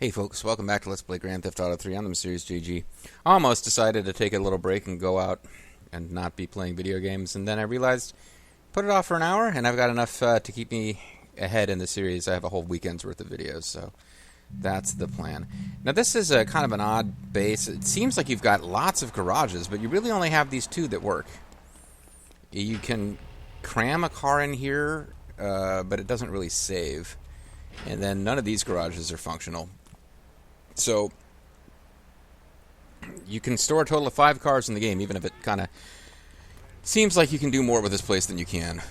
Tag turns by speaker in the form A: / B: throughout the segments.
A: Hey folks, welcome back to Let's Play Grand Theft Auto 3 on the Mysterious GG. Almost decided to take a little break and go out and not be playing video games, and then I realized, put it off for an hour, and I've got enough to keep me ahead in the series. I have a whole weekend's worth of videos, so that's the plan. Now this is a kind of an odd base. It seems like you've got lots of garages, but you really only have these two that work. You can cram a car in here, but it doesn't really save. And then none of these garages are functional. So you can store a total of 5 cars in the game, even if it kind of seems like you can do more with this place than you can.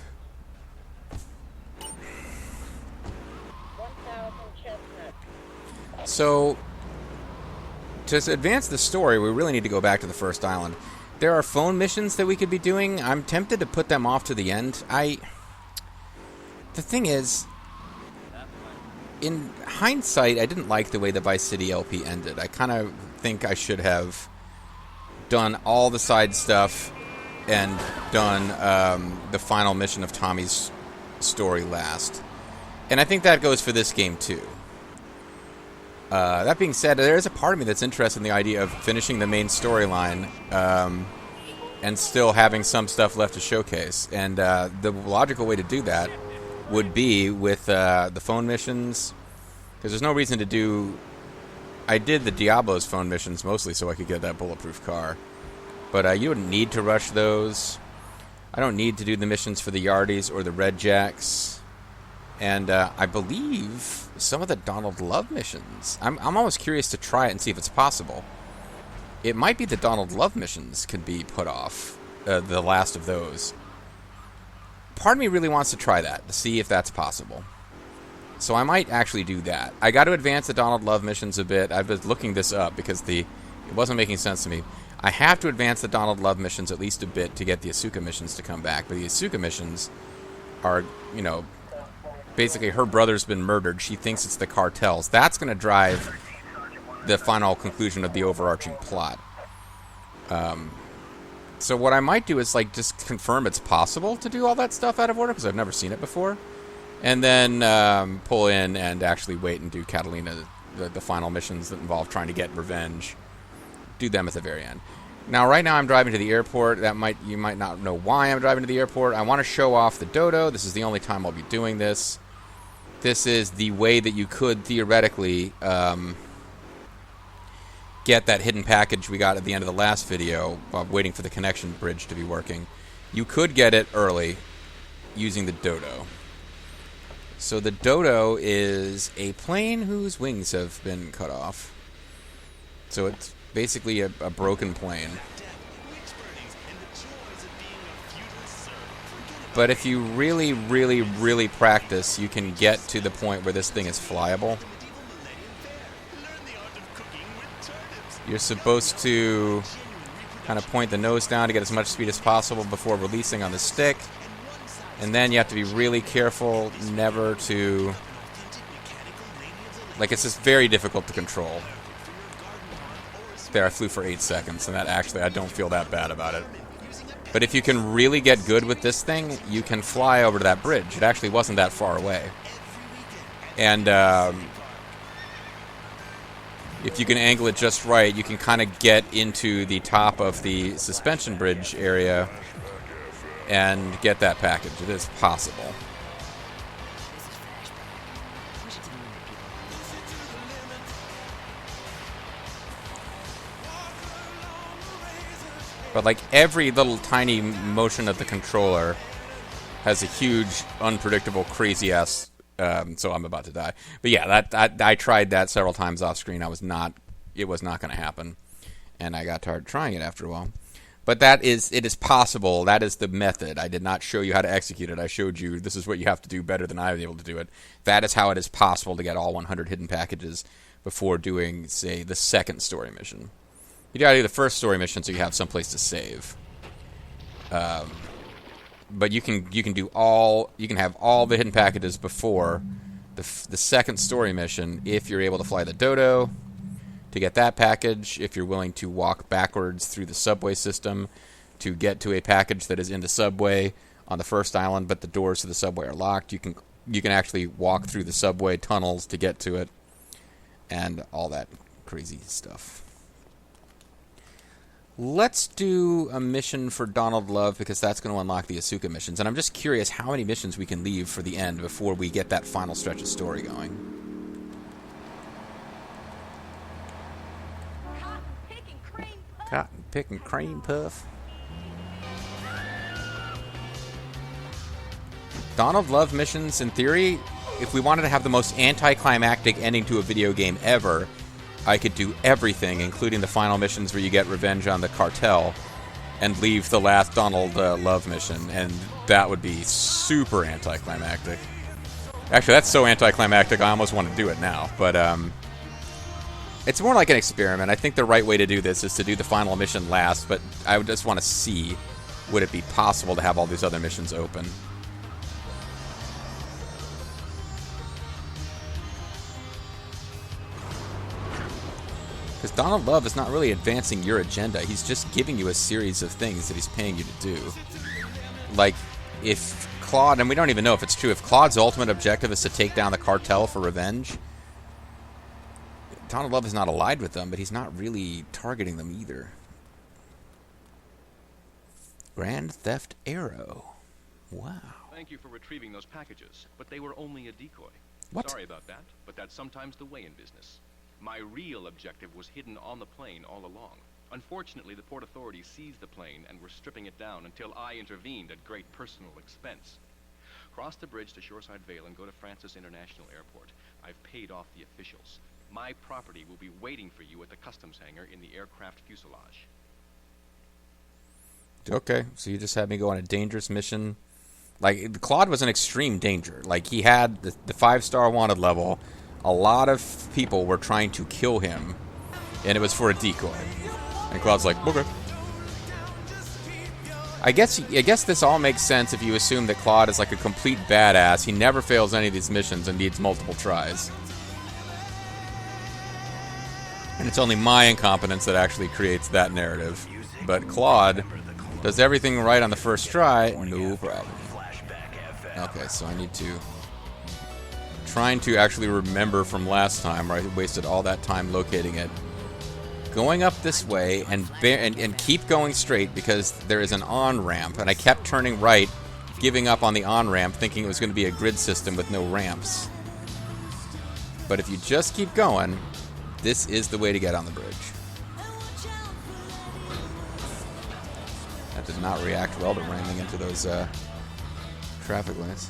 A: So to advance the story, we really need to go back to the first island. There are phone missions that we could be doing. I'm tempted to put them off to the end. The thing is, in hindsight, I didn't like the way the Vice City LP ended. I kind of think I should have done all the side stuff and done the final mission of Tommy's story last. And I think that goes for this game, too. That being said, there is a part of me that's interested in the idea of finishing the main storyline and still having some stuff left to showcase. And the logical way to do that would be with the phone missions, because there's no reason to do... I did the Diablo's phone missions mostly so I could get that bulletproof car, but you wouldn't need to rush those. I don't need to do the missions for the Yardies or the Red Jacks, and I believe some of the Donald Love missions. I'm almost curious to try it and see if it's possible. It might be the Donald Love missions could be put off, the last of those. Part of me really wants to try that, to see if that's possible. So I might actually do that. I got to advance the Donald Love missions a bit. I've been looking this up because it wasn't making sense to me. I have to advance the Donald Love missions at least a bit to get the Asuka missions to come back. But the Asuka missions are, you know, basically her brother's been murdered. She thinks it's the cartels. That's going to drive the final conclusion of the overarching plot. So what I might do is like just confirm it's possible to do all that stuff out of order, because I've never seen it before, and then pull in and actually wait and do Catalina, the final missions that involve trying to get revenge. Do them at the very end. Now, right now I'm driving to the airport. You might not know why I'm driving to the airport. I want to show off the Dodo. This is the only time I'll be doing this. This is the way that you could theoretically get that hidden package we got at the end of the last video while waiting for the connection bridge to be working. You could get it early using the Dodo. So the Dodo is a plane whose wings have been cut off. So it's basically a broken plane. But if you really, really, really practice, you can get to the point where this thing is flyable. You're supposed to kind of point the nose down to get as much speed as possible before releasing on the stick. And then you have to be really careful never to... Like, it's just very difficult to control. There, I flew for 8 seconds, and that actually, I don't feel that bad about it. But if you can really get good with this thing, you can fly over to that bridge. It actually wasn't that far away. And, if you can angle it just right, you can kind of get into the top of the suspension bridge area and get that package. It is possible. But like every little tiny motion of the controller has a huge, unpredictable, crazy-ass... so I'm about to die. But yeah, I tried that several times off screen. It was not going to happen. And I got tired trying it after a while. But it is possible. That is the method. I did not show you how to execute it. I showed you this is what you have to do better than I was able to do it. That is how it is possible to get all 100 hidden packages before doing, say, the second story mission. You gotta do the first story mission so you have someplace to save. But you can have all the hidden packages before the second story mission if you're able to fly the Dodo to get that package, if you're willing to walk backwards through the subway system to get to a package that is in the subway on the first island, but the doors to the subway are locked. You can actually walk through the subway tunnels to get to it. and all that crazy stuff. Let's do a mission for Donald Love, because that's going to unlock the Asuka missions. And I'm just curious how many missions we can leave for the end before we get that final stretch of story going. Cotton picking cream puff. Donald Love missions, in theory, if we wanted to have the most anticlimactic ending to a video game ever, I could do everything, including the final missions where you get revenge on the cartel, and leave the last Donald Love mission, and that would be super anticlimactic. Actually, that's so anticlimactic, I almost want to do it now, but it's more like an experiment. I think the right way to do this is to do the final mission last, but I would just want to see, would it be possible to have all these other missions open? Because Donald Love is not really advancing your agenda. He's just giving you a series of things that he's paying you to do. Like, if Claude, and we don't even know if it's true, if Claude's ultimate objective is to take down the cartel for revenge, Donald Love is not allied with them, but he's not really targeting them either. Grand Theft Arrow. Wow.
B: Thank you for retrieving those packages, but they were only a decoy.
A: What?
B: Sorry about that, but that's sometimes the way in business. My real objective was hidden on the plane all along. Unfortunately, the Port Authority seized the plane and were stripping it down until I intervened at great personal expense. Cross the bridge to Shoreside Vale and go to Francis International Airport. I've paid off the officials. My property will be waiting for you at the customs hangar in the aircraft fuselage.
A: Okay, so you just had me go on a dangerous mission. Like, Claude was in extreme danger. Like, he had the 5-star wanted level. A lot of people were trying to kill him, and it was for a decoy. And Claude's like, okay. I guess this all makes sense if you assume that Claude is like a complete badass. He never fails any of these missions and needs multiple tries. And it's only my incompetence that actually creates that narrative. But Claude does everything right on the first try, no problem. Okay, so I need to... Trying to actually remember from last time, where I wasted all that time locating it. Going up this way and keep going straight, because there is an on-ramp, and I kept turning right, giving up on the on-ramp, thinking it was going to be a grid system with no ramps. But if you just keep going, this is the way to get on the bridge. That did not react well to ramming into those traffic lights.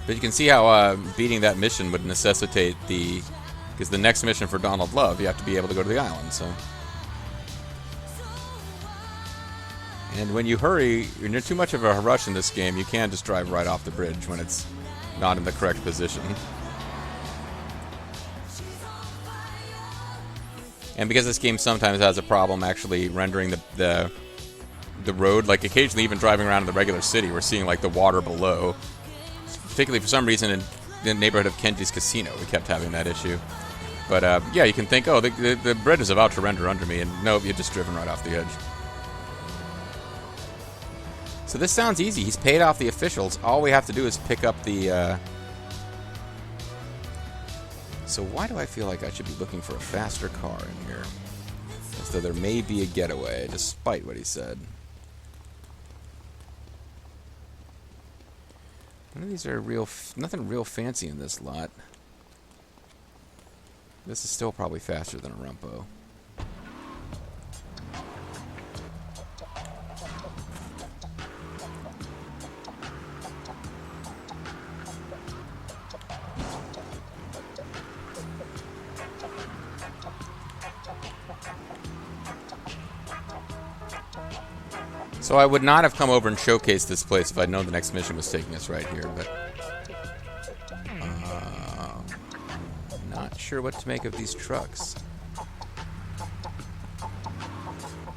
A: But you can see how beating that mission would necessitate because the next mission for Donald Love, you have to be able to go to the island, so. And when you hurry, when you're too much of a rush in this game, you can just drive right off the bridge when it's not in the correct position. And because this game sometimes has a problem actually rendering the road, like occasionally even driving around in the regular city, we're seeing like the water below. Particularly for some reason in the neighborhood of Kenji's Casino, we kept having that issue. But yeah, you can think, oh, the bridge is about to render under me, and nope, you're just driven right off the edge. So this sounds easy. He's paid off the officials. All we have to do is pick up the... So why do I feel like I should be looking for a faster car in here? As though there may be a getaway, despite what he said. None of these are nothing real fancy in this lot. This is still probably faster than a Rumpo. So I would not have come over and showcased this place if I'd known the next mission was taking us right here, but... not sure what to make of these trucks.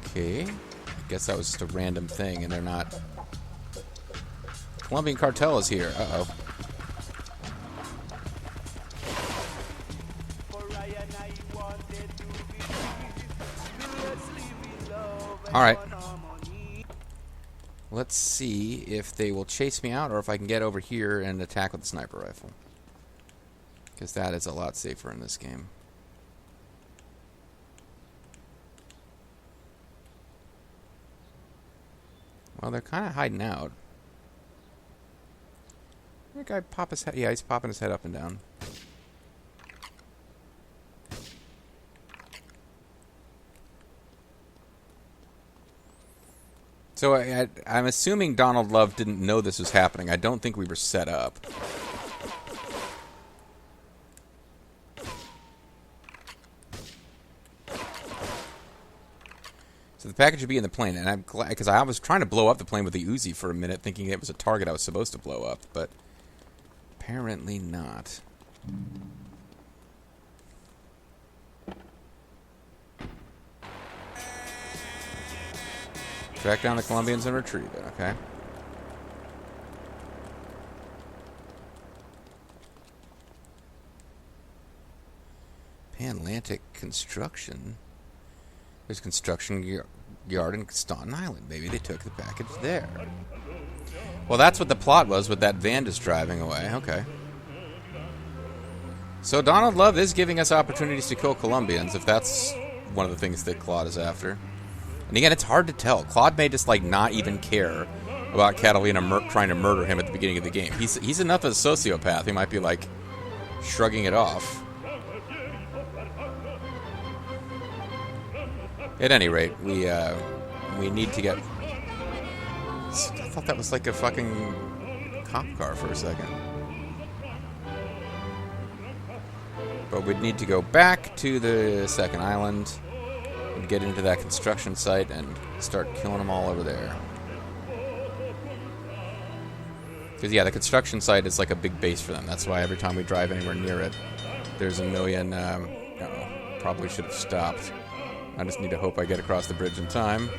A: Okay. I guess that was just a random thing, and they're not... Colombian cartel is here. Uh-oh. Alright. Let's see if they will chase me out or if I can get over here and attack with the sniper rifle. Because that is a lot safer in this game. Well, they're kind of hiding out. That guy pop his head. Yeah, he's popping his head up and down. So I'm assuming Donald Love didn't know this was happening. I don't think we were set up. So the package would be in the plane, and I'm glad because I was trying to blow up the plane with the Uzi for a minute, thinking it was a target I was supposed to blow up, but apparently not. Track down the Colombians and retrieve it, okay? Panatlantic Construction. There's a construction yard in Staunton Island. Maybe they took the package there. Well, that's what the plot was with that van just driving away. Okay. So Donald Love is giving us opportunities to kill Colombians, if that's one of the things that Claude is after. And again, it's hard to tell. Claude may just, like, not even care about Catalina trying to murder him at the beginning of the game. He's enough of a sociopath. He might be, like, shrugging it off. At any rate, we need to get... I thought that was like a fucking cop car for a second. But we'd need to go back to the second island and get into that construction site and start killing them all over there. Because, yeah, the construction site is like a big base for them. That's why every time we drive anywhere near it, there's a million... probably should have stopped. I just need to hope I get across the bridge in time.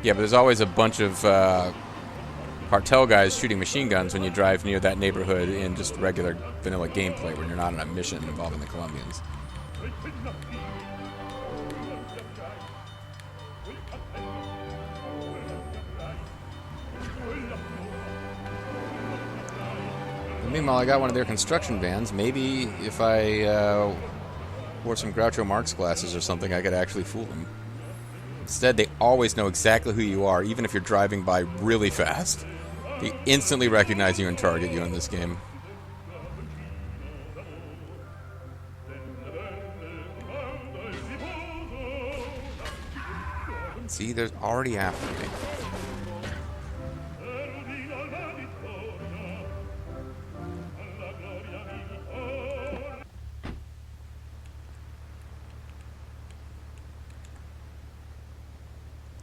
A: Yeah, but there's always a bunch of cartel guys shooting machine guns when you drive near that neighborhood in just regular vanilla gameplay when you're not on a mission involving the Colombians. Meanwhile, I got one of their construction vans. Maybe if I wore some Groucho Marx glasses or something, I could actually fool them. Instead, they always know exactly who you are, even if you're driving by really fast. They instantly recognize you and target you in this game. See, they're already after me.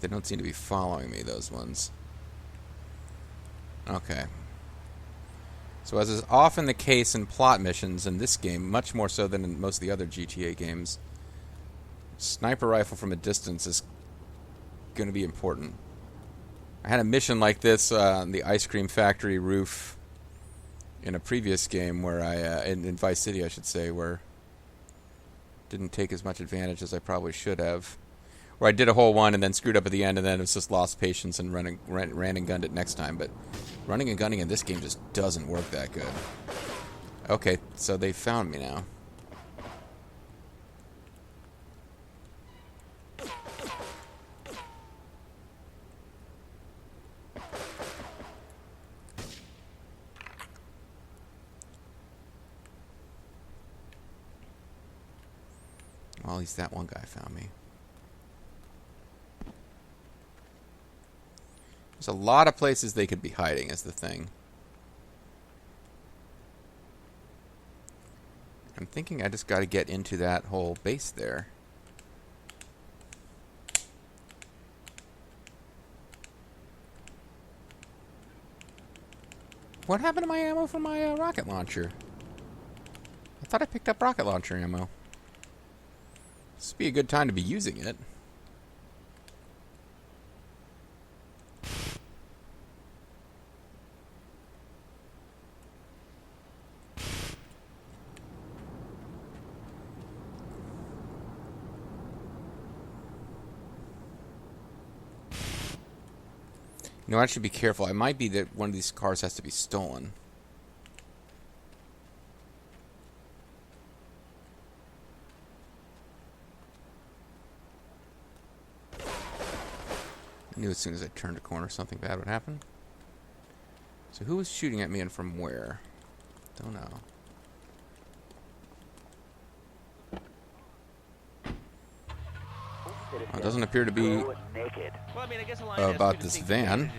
A: They don't seem to be following me, those ones. Okay. So as is often the case in plot missions in this game, much more so than in most of the other GTA games, sniper rifle from a distance is going to be important. I had a mission like this on the ice cream factory roof in a previous game where I, in Vice City I should say, where didn't take as much advantage as I probably should have. Where I did a whole one and then screwed up at the end and then it was just lost patience and ran and gunned it next time. But running and gunning in this game just doesn't work that good. Okay, so they found me now. Well, at least that one guy found me. There's a lot of places they could be hiding is the thing. I'm thinking I just got to get into that whole base there. What happened to my ammo for my rocket launcher? I thought I picked up rocket launcher ammo. This would be a good time to be using it. You know, I should be careful. It might be that one of these cars has to be stolen. I knew as soon as I turned a corner something bad would happen. So who was shooting at me and from where? Don't know. Well, it doesn't appear to be about this van.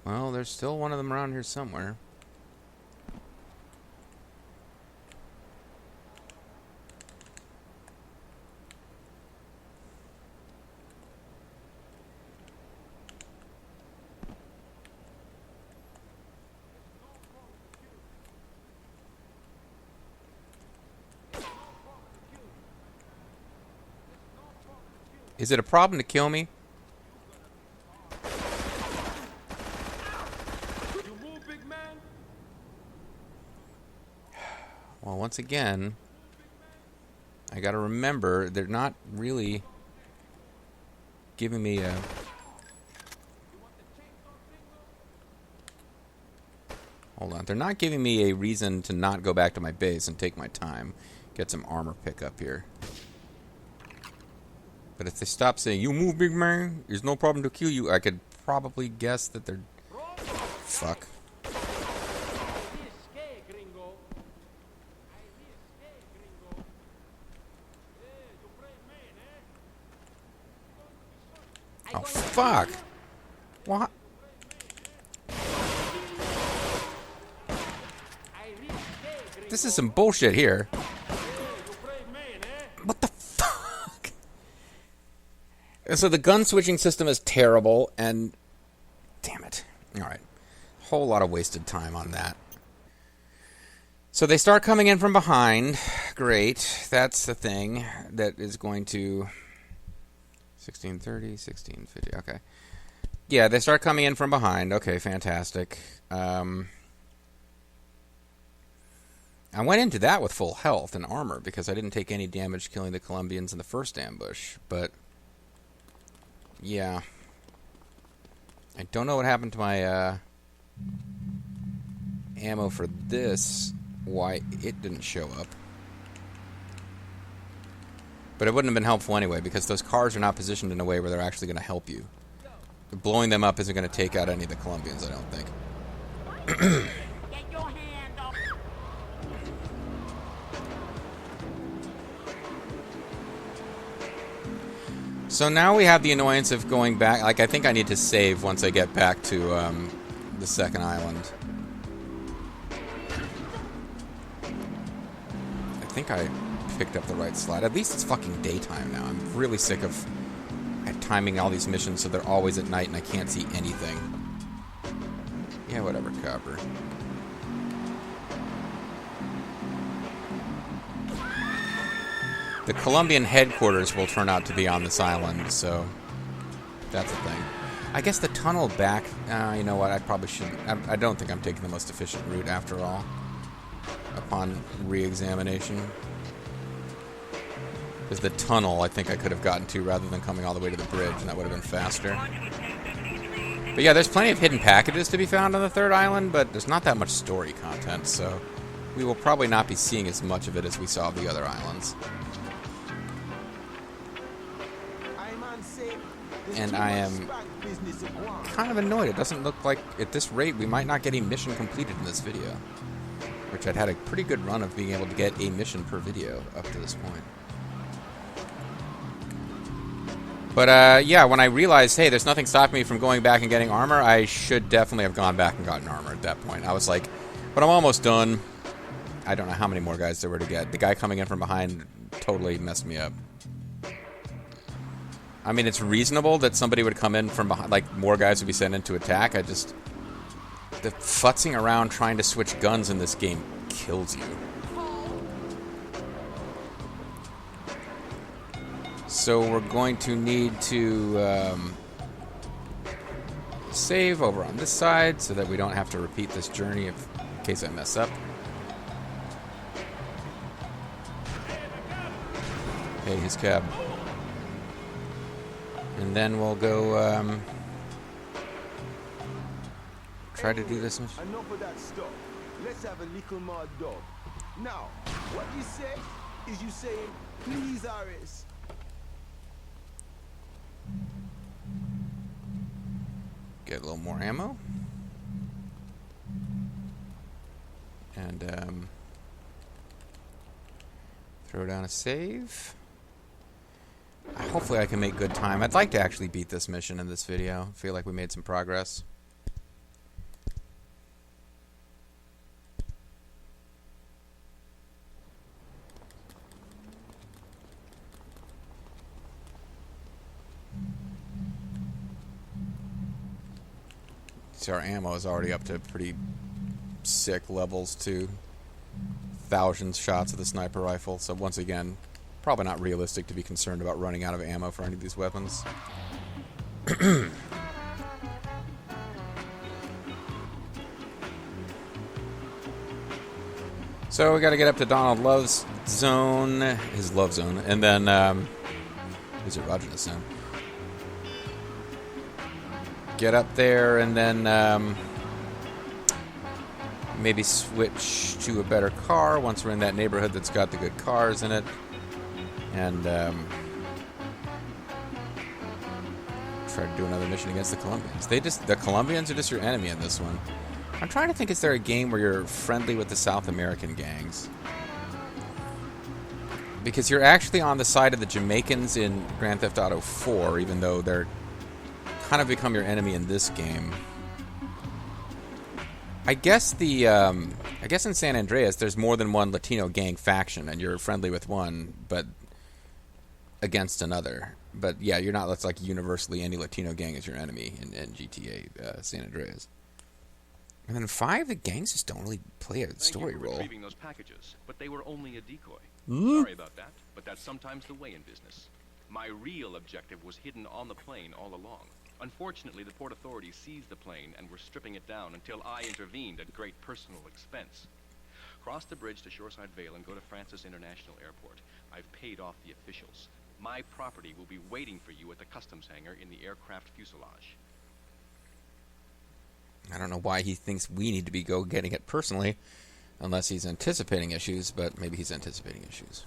A: Well, there's still one of them around here somewhere. Is it a problem to kill me? Well, once again, I gotta remember they're not really giving me a... Hold on. They're not giving me a reason to not go back to my base and take my time. Get some armor pickup here. But if they stop saying, "You move, big man, there's no problem to kill you," I could probably guess that they're... Fuck. Oh, fuck. What? This is some bullshit here. What the fuck? So the gun switching system is terrible, and... Damn it. Alright. Whole lot of wasted time on that. So they start coming in from behind. Great. That's the thing that is going to... 1630, 1650, okay. Yeah, they start coming in from behind. Okay, fantastic. I went into that with full health and armor because I didn't take any damage killing the Colombians in the first ambush, but... Yeah. I don't know what happened to my ammo for this, why it didn't show up. But it wouldn't have been helpful anyway, because those cars are not positioned in a way where they're actually going to help you. Blowing them up isn't going to take out any of the Colombians, I don't think.
C: Get your hand off.
A: So now we have the annoyance of going back. Like, I think I need to save once I get back to the second island. I think I picked up the right slide. At least it's fucking daytime now. I'm really sick of timing all these missions so they're always at night and I can't see anything. Yeah, whatever, copper. The Colombian headquarters will turn out to be on this island, so that's the thing. I guess the tunnel back, you know what, I probably shouldn't. I don't think I'm taking the most efficient route after all, upon re-examination. Because the tunnel, I think I could have gotten to rather than coming all the way to the bridge, and that would have been faster. But yeah, there's plenty of hidden packages to be found on the third island, but there's not that much story content, so we will probably not be seeing as much of it as we saw of the other islands. And I am kind of annoyed. It doesn't look like, at this rate, we might not get a mission completed in this video. Which I'd had a pretty good run of being able to get a mission per video up to this point. But yeah, when I realized, hey, there's nothing stopping me from going back and getting armor, I should definitely have gone back and gotten armor at that point. I was like, but I'm almost done. I don't know how many more guys there were to get. The guy coming in from behind totally messed me up. I mean, it's reasonable that somebody would come in from behind, like more guys would be sent in to attack. The futzing around trying to switch guns in this game kills you. So we're going to need to save over on this side so that we don't have to repeat this journey in case I mess up. Hey, his cab. And then we'll go try to do this mission.
D: Enough of that stuff. Let's have a little more dub. Now, what you say is you saying, please, Aris.
A: Get a little more ammo. And throw down a save. Hopefully I can make good time. I'd like to actually beat this mission in this video. I feel like we made some progress. So our ammo is already up to pretty sick levels too. 1,000 shots of the sniper rifle. So once again, probably not realistic to be concerned about running out of ammo for any of these weapons. So we got to get up to Donald Love's zone, his love zone, and then is it Roger's zone? Get up there and then maybe switch to a better car once we're in that neighborhood that's got the good cars in it. And try to do another mission against the Colombians. The Colombians are just your enemy in this one. I'm trying to think, is there a game where you're friendly with the South American gangs? Because you're actually on the side of the Jamaicans in Grand Theft Auto 4, even though they're kind of become your enemy in this game. I guess in San Andreas there's more than one Latino gang faction, and you're friendly with one, but against another. But yeah, you're not. That's like universally any Latino gang is your enemy in GTA San Andreas. And then 5, the gangs just don't really play a story role.
B: Retrieving those packages, but they were only a decoy. Sorry about that, but that's sometimes the way in business. My real objective was hidden on the plane all along. Unfortunately, the Port Authority seized the plane and were stripping it down until I intervened at great personal expense. Cross the bridge to Shoreside Vale and go to Francis International Airport. I've paid off the officials. My property will be waiting for you at the customs hangar in the aircraft fuselage.
A: I don't know why he thinks we need to be getting it personally, unless he's anticipating issues, but maybe he's anticipating issues.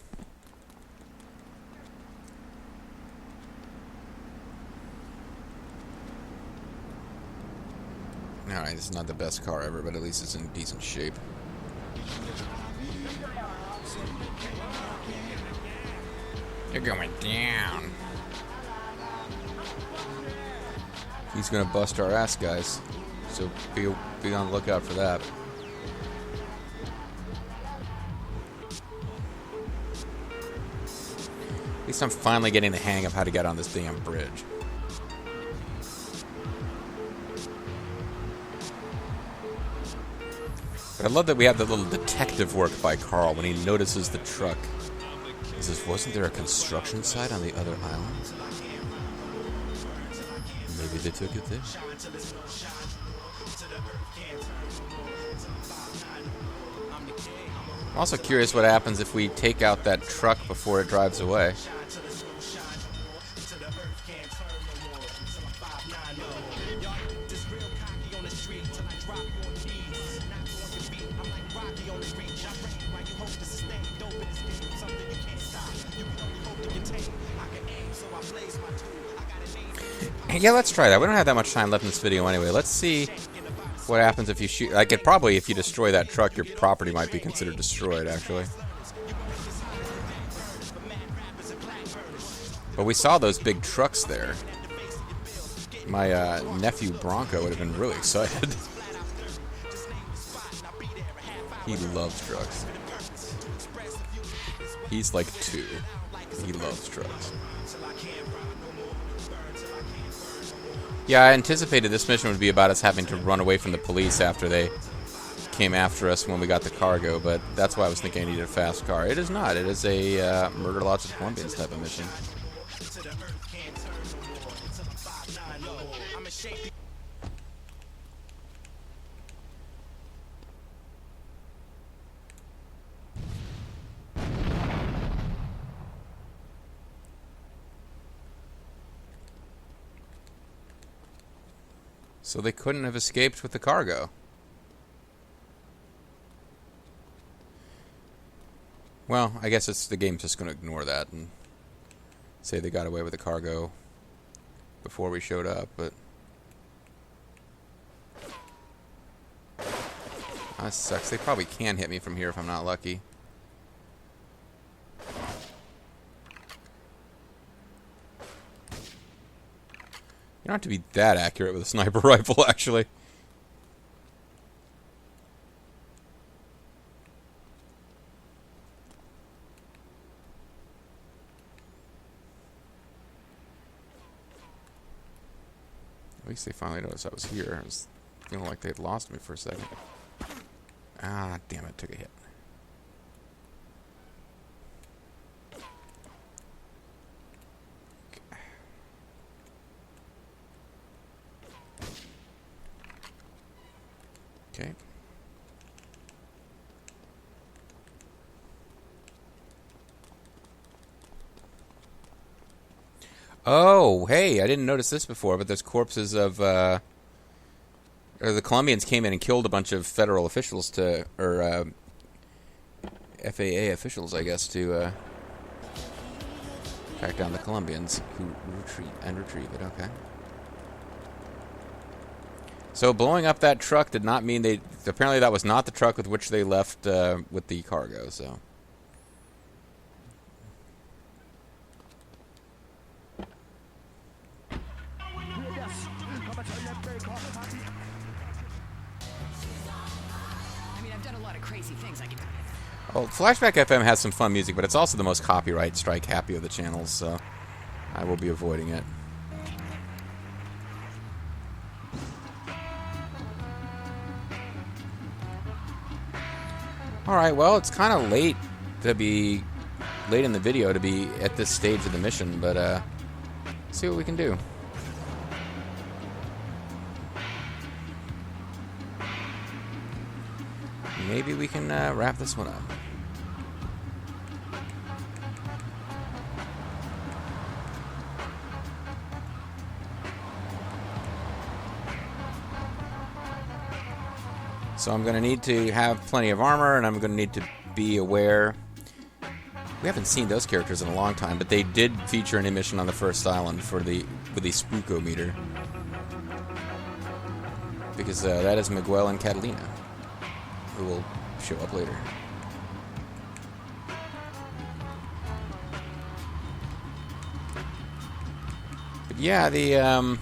A: Alright, this is not the best car ever, but at least it's in decent shape. You're going down. He's gonna bust our ass, guys. So be on the lookout for that. At least I'm finally getting the hang of how to get on this damn bridge. But I love that we have the little detective work by Carl when he notices the truck. He says, wasn't there a construction site on the other island? Maybe they took it there. I'm also curious what happens if we take out that truck before it drives away. Yeah, let's try that. We don't have that much time left in this video anyway. Let's see what happens if you shoot. Like, if you destroy that truck, your property might be considered destroyed, actually. But we saw those big trucks there. My nephew Bronco would have been really excited. He loves trucks. He's like 2. He loves trucks. Yeah, I anticipated this mission would be about us having to run away from the police after they came after us when we got the cargo, but that's why I was thinking I needed a fast car. It is not. It is a murder lots of Colombians type of mission. So they couldn't have escaped with the cargo. Well, I guess the game's just going to ignore that and say they got away with the cargo before we showed up, but that sucks. They probably can hit me from here if I'm not lucky. You don't have to be that accurate with a sniper rifle, actually. At least they finally noticed I was here. I was feeling like they'd lost me for a second. Ah, damn it, took a hit. Okay. Oh, hey, I didn't notice this before, but there's corpses of, or the Colombians came in and killed a bunch of federal officials to, or, FAA officials, I guess, to, track down the Colombians who retrieve it, okay. So blowing up that truck did not mean they... Apparently that was not the truck with which they left with the cargo, so... Well, Flashback FM has some fun music, but it's also the most copyright strike happy of the channels, so I will be avoiding it. Alright, well, it's kind of late in the video to be at this stage of the mission, but let's see what we can do. Maybe we can wrap this one up. So I'm going to need to have plenty of armor, and I'm going to need to be aware. We haven't seen those characters in a long time, but they did feature an emission on the first island with the spookometer. Because that is Miguel and Catalina, who will show up later. But yeah, the